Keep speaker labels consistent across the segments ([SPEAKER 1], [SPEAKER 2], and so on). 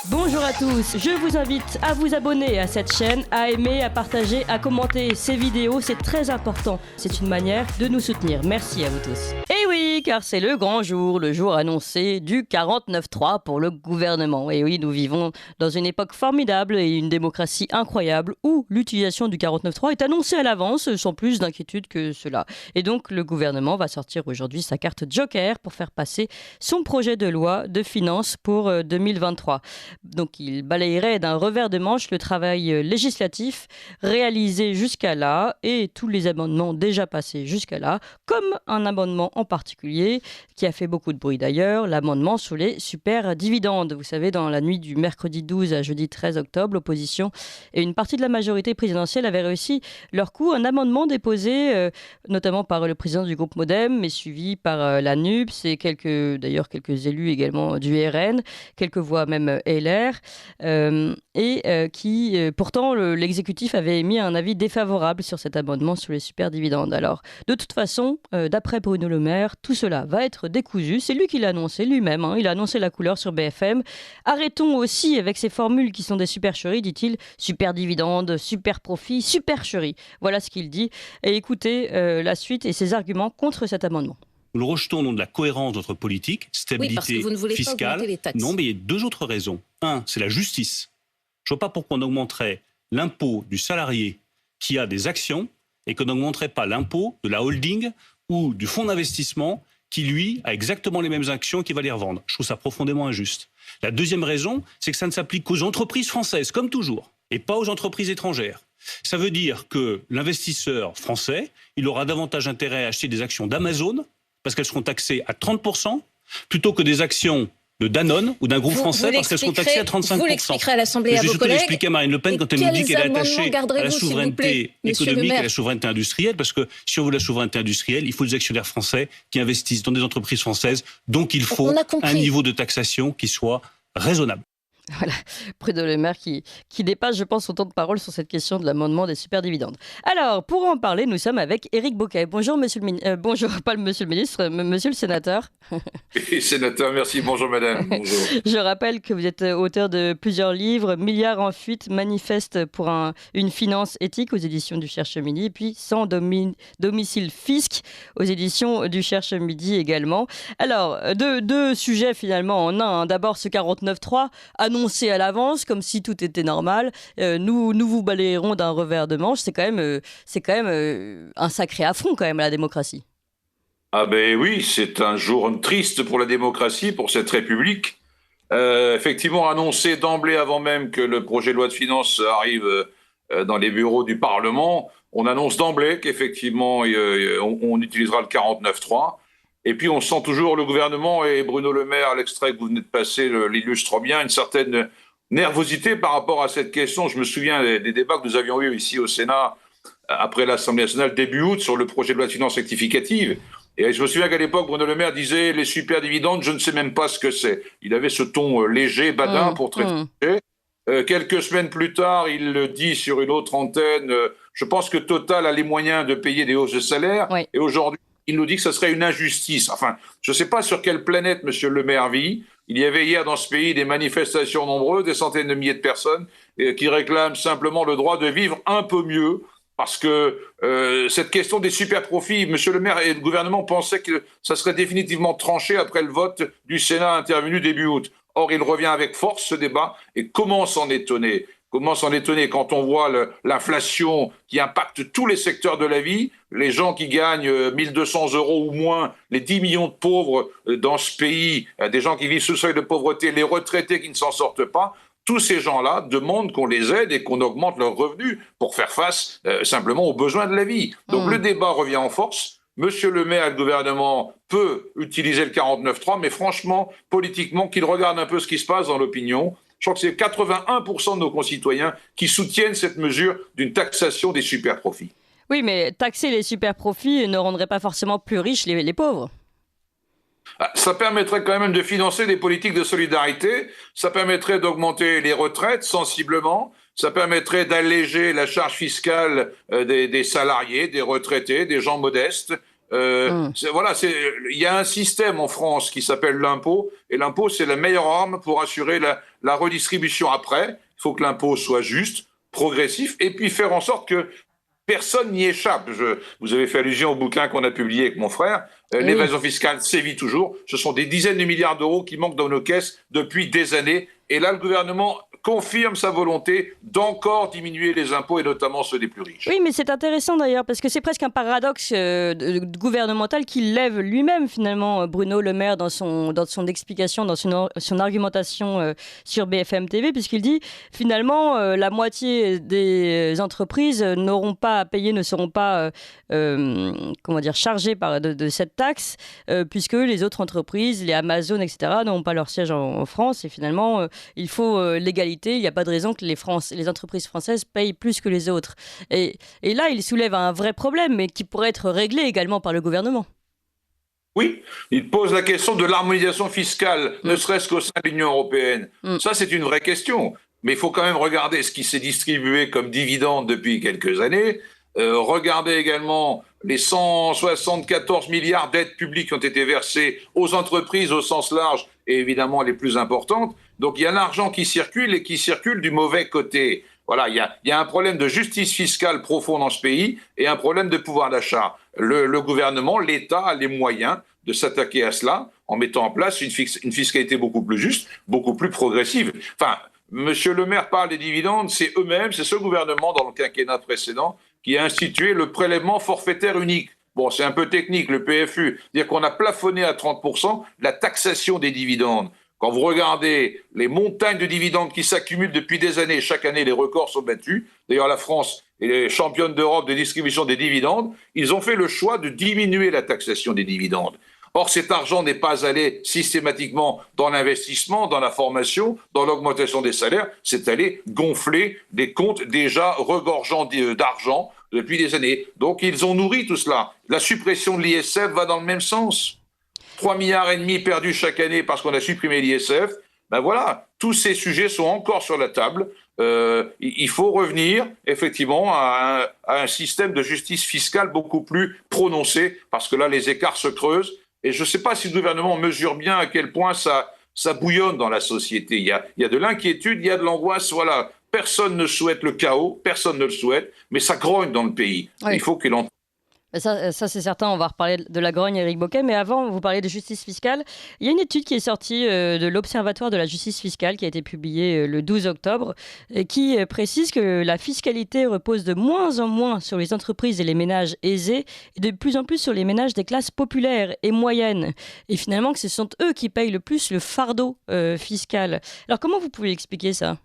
[SPEAKER 1] Bonjour à tous, je vous invite à vous abonner à cette chaîne, à aimer, à partager, à commenter ces vidéos, c'est très important. C'est une manière de nous soutenir. Merci à vous tous. Et oui, car c'est le grand jour, le jour annoncé du 49.3 pour le gouvernement. Et oui, nous vivons dans une époque formidable et une démocratie incroyable où l'utilisation du 49.3 est annoncée à l'avance sans plus d'inquiétude que cela. Et donc le gouvernement va sortir aujourd'hui sa carte Joker pour faire passer son projet de loi de finances pour 2023. Donc il balayerait d'un revers de manche le travail législatif réalisé jusqu'à là et tous les amendements déjà passés jusqu'à là, comme un amendement en particulier qui a fait beaucoup de bruit d'ailleurs, l'amendement sur les super dividendes. Vous savez, dans la nuit du mercredi 12 à jeudi 13 octobre, l'opposition et une partie de la majorité présidentielle avaient réussi leur coup. Un amendement déposé notamment par le président du groupe Modem, mais suivi par la NUPS et quelques élus également du RN, quelques voix même LR, pourtant l'exécutif avait émis un avis défavorable sur cet amendement sur les super dividendes. Alors, de toute façon, d'après Bruno Le Maire, tout cela va être décousu. C'est lui qui l'a annoncé lui-même, il a annoncé la couleur sur BFM. Arrêtons aussi avec ces formules qui sont des supercheries, dit-il. Super dividendes, super profit, supercherie. Voilà ce qu'il dit. Et écoutez la suite et ses arguments contre cet amendement.
[SPEAKER 2] Nous le rejetons au nom de la cohérence de notre politique, stabilité
[SPEAKER 3] parce que vous ne voulez
[SPEAKER 2] fiscale.
[SPEAKER 3] Pas augmenter les taxes.
[SPEAKER 2] Non, mais il y a deux autres raisons. Un, c'est la justice. Je ne vois pas pourquoi on augmenterait l'impôt du salarié qui a des actions et qu'on n'augmenterait pas l'impôt de la holding ou du fonds d'investissement qui, lui, a exactement les mêmes actions et qui va les revendre. Je trouve ça profondément injuste. La deuxième raison, c'est que ça ne s'applique qu'aux entreprises françaises, comme toujours, et pas aux entreprises étrangères. Ça veut dire que l'investisseur français, il aura davantage intérêt à acheter des actions d'Amazon, parce qu'elles seront taxées à 30%, plutôt que des actions de Danone ou d'un groupe français, parce qu'elles seront taxées à 35%.
[SPEAKER 3] Vous l'expliquerez à l'Assemblée à vos collègues.
[SPEAKER 2] Je vais surtout l'expliquer à Marine Le Pen quand elle nous dit qu'elle est attachée à la souveraineté économique et à la souveraineté industrielle, parce que si on veut la souveraineté industrielle, il faut des actionnaires français qui investissent dans des entreprises françaises, donc il faut un niveau de taxation qui soit raisonnable.
[SPEAKER 1] Voilà, Bruno Le Maire qui dépasse, je pense, son temps de parole sur cette question de l'amendement des super dividendes. Alors, pour en parler, nous sommes avec Éric Bocquet. Bonjour, monsieur le ministre. Bonjour, pas le monsieur le ministre, monsieur le sénateur.
[SPEAKER 4] Sénateur, merci. Bonjour, madame. Bonjour.
[SPEAKER 1] Je rappelle que vous êtes auteur de plusieurs livres, Milliards en fuite, manifeste pour une finance éthique aux éditions du Cherche Midi, et puis Sans domicile fisc aux éditions du Cherche Midi également. Alors, deux sujets finalement en un. D'abord, ce 49.3 annoncé à l'avance comme si tout était normal. Nous vous balayerons d'un revers de manche. C'est quand même un sacré affront quand même à la démocratie.
[SPEAKER 4] Ah ben oui, c'est un jour triste pour la démocratie, pour cette République. Effectivement, annoncé d'emblée avant même que le projet de loi de finances arrive dans les bureaux du Parlement, on annonce d'emblée qu'effectivement on utilisera le 49.3. Et puis on sent toujours le gouvernement, et Bruno Le Maire, l'extrait que vous venez de passer l'illustre bien, une certaine nervosité par rapport à cette question. Je me souviens des débats que nous avions eus ici au Sénat après l'Assemblée nationale début août sur le projet de loi de finances rectificative. Et je me souviens qu'à l'époque, Bruno Le Maire disait « les super dividendes, je ne sais même pas ce que c'est ». Il avait ce ton léger, badin pour traiter le sujet. Quelques semaines plus tard, il le dit sur une autre antenne, je pense que Total a les moyens de payer des hausses de salaire. Oui. Et aujourd'hui, il nous dit que ce serait une injustice. Enfin, je ne sais pas sur quelle planète M. Le Maire vit. Il y avait hier dans ce pays des manifestations nombreuses, des centaines de milliers de personnes qui réclament simplement le droit de vivre un peu mieux. Parce que cette question des super profits, M. Le Maire et le gouvernement pensaient que ça serait définitivement tranché après le vote du Sénat intervenu début août. Or, il revient avec force ce débat. Et comment s'en étonner ? Comment s'en étonner quand on voit l'inflation qui impacte tous les secteurs de la vie, les gens qui gagnent 1 200 € ou moins, les 10 millions de pauvres dans ce pays, des gens qui vivent sous le seuil de pauvreté, les retraités qui ne s'en sortent pas. Tous ces gens-là demandent qu'on les aide et qu'on augmente leurs revenus pour faire face simplement aux besoins de la vie. Donc le débat revient en force. Monsieur Le Maire et le gouvernement peut utiliser le 49.3, mais franchement, politiquement, qu'il regarde un peu ce qui se passe dans l'opinion. Je crois que c'est 81% de nos concitoyens qui soutiennent cette mesure d'une taxation des super-profits.
[SPEAKER 1] Oui, mais taxer les super-profits ne rendrait pas forcément plus riches les pauvres.
[SPEAKER 4] Ça permettrait quand même de financer des politiques de solidarité, ça permettrait d'augmenter les retraites sensiblement, ça permettrait d'alléger la charge fiscale des salariés, des retraités, des gens modestes. Voilà, il y a un système en France qui s'appelle l'impôt, et l'impôt, c'est la meilleure arme pour assurer la redistribution après. Il faut que l'impôt soit juste, progressif, et puis faire en sorte que personne n'y échappe. Vous avez fait allusion au bouquin qu'on a publié avec mon frère. L'évasion fiscale sévit toujours. Ce sont des dizaines de milliards d'euros qui manquent dans nos caisses depuis des années. Et là, le gouvernement confirme sa volonté d'encore diminuer les impôts, et notamment ceux des plus riches.
[SPEAKER 1] Oui, mais c'est intéressant d'ailleurs, parce que c'est presque un paradoxe gouvernemental qu'il lève lui-même, finalement, Bruno Le Maire, dans son explication, dans son argumentation sur BFM TV, puisqu'il dit, finalement, la moitié des entreprises n'auront pas à payer, ne seront pas chargées de cette taxe, puisque les autres entreprises, les Amazon, etc., n'ont pas leur siège en France, et finalement, il faut l'égalité. Il n'y a pas de raison que les entreprises françaises payent plus que les autres. Et là, il soulève un vrai problème, mais qui pourrait être réglé également par le gouvernement.
[SPEAKER 4] Oui, il pose la question de l'harmonisation fiscale, ne serait-ce qu'au sein de l'Union européenne. Ça, c'est une vraie question. Mais il faut quand même regarder ce qui s'est distribué comme dividende depuis quelques années. Regardez également les 174 milliards d'aides publiques qui ont été versées aux entreprises au sens large, et évidemment les plus importantes. Donc il y a l'argent qui circule, et qui circule du mauvais côté. Voilà, il y a un problème de justice fiscale profond dans ce pays, et un problème de pouvoir d'achat. Le gouvernement, l'État a les moyens de s'attaquer à cela en mettant en place une fiscalité beaucoup plus juste, beaucoup plus progressive. Enfin, Monsieur Le Maire parle des dividendes, c'est ce gouvernement dans le quinquennat précédent qui a institué le prélèvement forfaitaire unique. Bon, c'est un peu technique, le PFU, c'est-à-dire qu'on a plafonné à 30% la taxation des dividendes. Quand vous regardez les montagnes de dividendes qui s'accumulent depuis des années, chaque année les records sont battus. D'ailleurs, la France est championne d'Europe de distribution des dividendes. Ils ont fait le choix de diminuer la taxation des dividendes. Or, cet argent n'est pas allé systématiquement dans l'investissement, dans la formation, dans l'augmentation des salaires. C'est allé gonfler des comptes déjà regorgeant d'argent depuis des années. Donc, ils ont nourri tout cela. La suppression de l'ISF va dans le même sens. 3,5 milliards perdus chaque année parce qu'on a supprimé l'ISF. Ben voilà, tous ces sujets sont encore sur la table. Il faut revenir effectivement à un système de justice fiscale beaucoup plus prononcé, parce que là, les écarts se creusent. Et je ne sais pas si le gouvernement mesure bien à quel point ça bouillonne dans la société. Il y a de l'inquiétude, il y a de l'angoisse. Voilà, personne ne souhaite le chaos, personne ne le souhaite, mais ça grogne dans le pays. Oui. Il faut qu'il en...
[SPEAKER 1] Ça, c'est certain, on va reparler de la grogne, Éric Bocquet, mais avant, vous parlez de justice fiscale. Il y a une étude qui est sortie de l'Observatoire de la justice fiscale, qui a été publiée le 12 octobre, et qui précise que la fiscalité repose de moins en moins sur les entreprises et les ménages aisés, et de plus en plus sur les ménages des classes populaires et moyennes. Et finalement, que ce sont eux qui payent le plus le fardeau fiscal. Alors, comment vous pouvez expliquer ça ?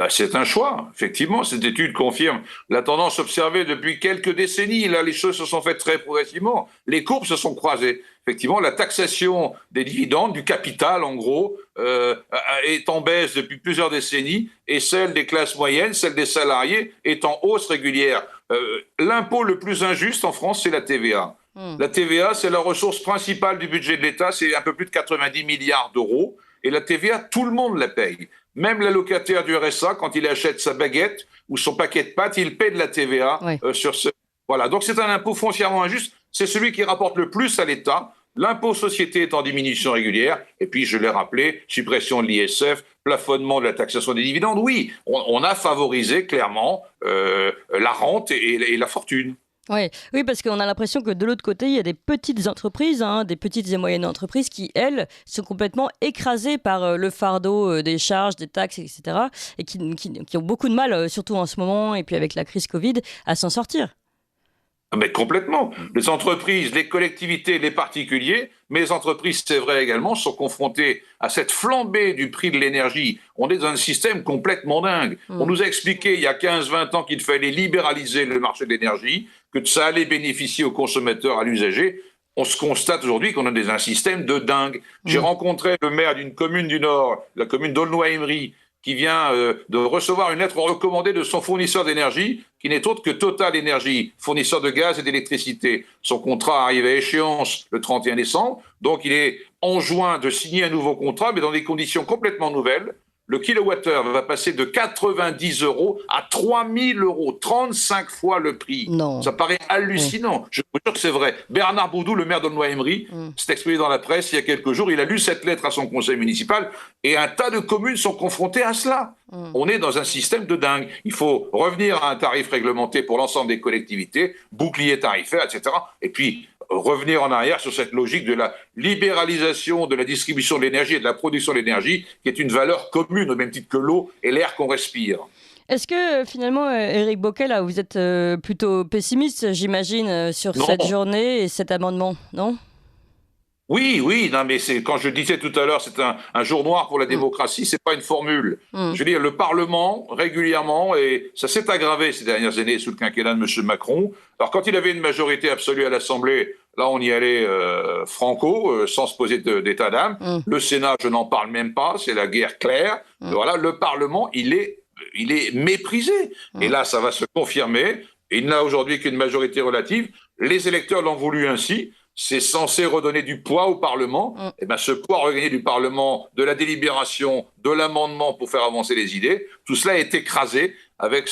[SPEAKER 4] C'est un choix. Effectivement, cette étude confirme la tendance observée depuis quelques décennies. Là, les choses se sont faites très progressivement. Les courbes se sont croisées. Effectivement, la taxation des dividendes, du capital, en gros, est en baisse depuis plusieurs décennies, et celle des classes moyennes, celle des salariés, est en hausse régulière. L'impôt le plus injuste en France, c'est la TVA. La TVA, c'est la ressource principale du budget de l'État. C'est un peu plus de 90 milliards d'euros. Et la TVA, tout le monde la paye. Même l'allocataire du RSA, quand il achète sa baguette ou son paquet de pâtes, il paie de la TVA sur ce... Voilà, donc c'est un impôt foncièrement injuste. C'est celui qui rapporte le plus à l'État. L'impôt société est en diminution régulière. Et puis, je l'ai rappelé, suppression de l'ISF, plafonnement de la taxation des dividendes. Oui, on a favorisé clairement la rente et la fortune.
[SPEAKER 1] Oui, parce qu'on a l'impression que de l'autre côté, il y a des petites entreprises, des petites et moyennes entreprises qui, elles, sont complètement écrasées par le fardeau des charges, des taxes, etc. et qui ont beaucoup de mal, surtout en ce moment, et puis avec la crise Covid, à s'en sortir.
[SPEAKER 4] Mais complètement. Les entreprises, les collectivités, les particuliers, mais les entreprises, c'est vrai également, sont confrontées à cette flambée du prix de l'énergie. On est dans un système complètement dingue. On nous a expliqué il y a 15-20 ans qu'il fallait libéraliser le marché de l'énergie, que ça allait bénéficier aux consommateurs, à l'usager. On se constate aujourd'hui qu'on est dans un système de dingue. J'ai rencontré le maire d'une commune du Nord, la commune d'Aulnoy-Emery, qui vient de recevoir une lettre recommandée de son fournisseur d'énergie, qui n'est autre que Total Énergie, fournisseur de gaz et d'électricité. Son contrat arrive à échéance le 31 décembre, donc il est enjoint de signer un nouveau contrat, mais dans des conditions complètement nouvelles. le kilowattheure va passer de 90 € à 3 000 €, 35 fois le prix.
[SPEAKER 1] Non.
[SPEAKER 4] Ça paraît hallucinant. Je vous jure que c'est vrai. Bernard Boudou, le maire d'Aulnoy-Emery, s'est exprimé dans la presse il y a quelques jours. Il a lu cette lettre à son conseil municipal et un tas de communes sont confrontées à cela. On est dans un système de dingue. Il faut revenir à un tarif réglementé pour l'ensemble des collectivités, bouclier tarifaire, etc. Et puis revenir en arrière sur cette logique de la libéralisation de la distribution de l'énergie et de la production de l'énergie, qui est une valeur commune au même titre que l'eau et l'air qu'on respire.
[SPEAKER 1] Est-ce que finalement, Éric Bocquet, là, vous êtes plutôt pessimiste, j'imagine, sur
[SPEAKER 4] Non.
[SPEAKER 1] cette journée et cet amendement, non ?
[SPEAKER 4] Oui, non, mais c'est quand je disais tout à l'heure, c'est un jour noir pour la démocratie, c'est pas une formule. Je veux dire, le Parlement, régulièrement, et ça s'est aggravé ces dernières années sous le quinquennat de M. Macron. Alors, quand il avait une majorité absolue à l'Assemblée, là, on y allait franco, sans se poser d'état d'âme. Le Sénat, je n'en parle même pas, c'est la guerre claire. Voilà, le Parlement, il est méprisé. Et là, ça va se confirmer. Il n'a aujourd'hui qu'une majorité relative. Les électeurs l'ont voulu ainsi. C'est censé redonner du poids au Parlement. Et ben, ce poids regagné du Parlement, de la délibération, de l'amendement pour faire avancer les idées, tout cela est écrasé avec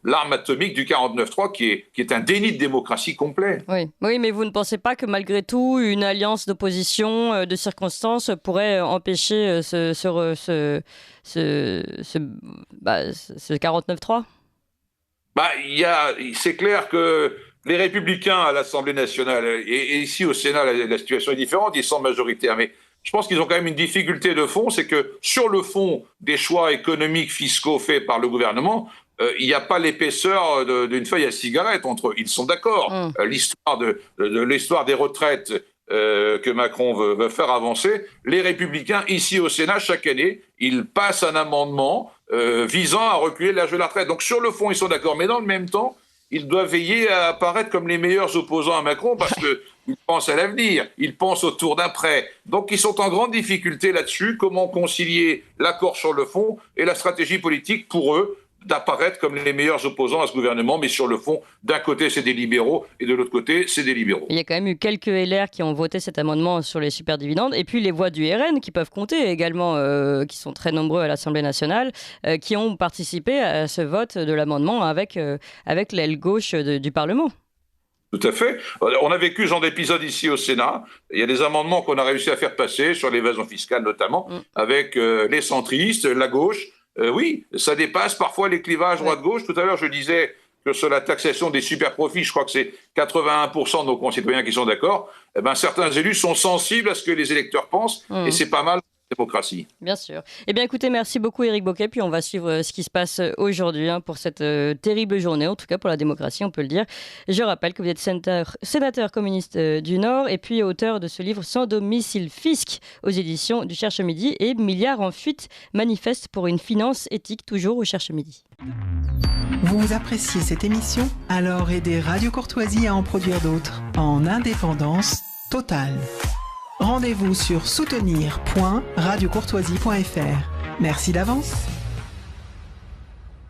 [SPEAKER 4] l'arme atomique du 49.3 qui est un déni de démocratie complet.
[SPEAKER 1] Oui, mais vous ne pensez pas que malgré tout, une alliance d'opposition de circonstances pourrait empêcher ce 49.3 ?
[SPEAKER 4] C'est clair que les Républicains à l'Assemblée nationale et ici au Sénat, la situation est différente, ils sont majoritaires. Mais je pense qu'ils ont quand même une difficulté de fond, c'est que sur le fond des choix économiques, fiscaux faits par le gouvernement, il n'y a pas l'épaisseur d'une feuille à cigarette entre eux. Ils sont d'accord. L'histoire l'histoire des retraites que Macron veut faire avancer, les Républicains ici au Sénat, chaque année, ils passent un amendement visant à reculer l'âge de la retraite. Donc sur le fond, ils sont d'accord. Mais dans le même temps, ils doivent veiller à apparaître comme les meilleurs opposants à Macron parce qu'ils pensent à l'avenir, ils pensent au tour d'après. Donc ils sont en grande difficulté là-dessus. Comment concilier l'accord sur le fond et la stratégie politique pour eux d'apparaître comme les meilleurs opposants à ce gouvernement, mais sur le fond, d'un côté c'est des libéraux et de l'autre côté c'est des libéraux.
[SPEAKER 1] Il y a quand même eu quelques LR qui ont voté cet amendement sur les superdividendes, et puis les voix du RN qui peuvent compter également, qui sont très nombreux à l'Assemblée nationale, qui ont participé à ce vote de l'amendement avec l'aile gauche du Parlement.
[SPEAKER 4] Tout à fait. On a vécu ce genre d'épisode ici au Sénat. Il y a des amendements qu'on a réussi à faire passer, sur l'évasion fiscale notamment, avec les centristes, la gauche. Oui, ça dépasse parfois les clivages droite-gauche. Tout à l'heure, je disais que sur la taxation des super-profits, je crois que c'est 81% de nos concitoyens qui sont d'accord. Eh ben, certains élus sont sensibles à ce que les électeurs pensent, et c'est pas mal. Démocratie.
[SPEAKER 1] Bien sûr. Eh bien, écoutez, merci beaucoup Éric Bocquet. Puis on va suivre ce qui se passe aujourd'hui pour cette terrible journée, en tout cas pour la démocratie, on peut le dire. Je rappelle que vous êtes sénateur communiste du Nord et puis auteur de ce livre Sans domicile fisc aux éditions du Cherche Midi et Milliards en fuite, manifeste pour une finance éthique, toujours au Cherche Midi.
[SPEAKER 3] Vous appréciez cette émission ? Alors aidez Radio Courtoisie à en produire d'autres en indépendance totale. Rendez-vous sur soutenir.radiocourtoisie.fr. Merci d'avance.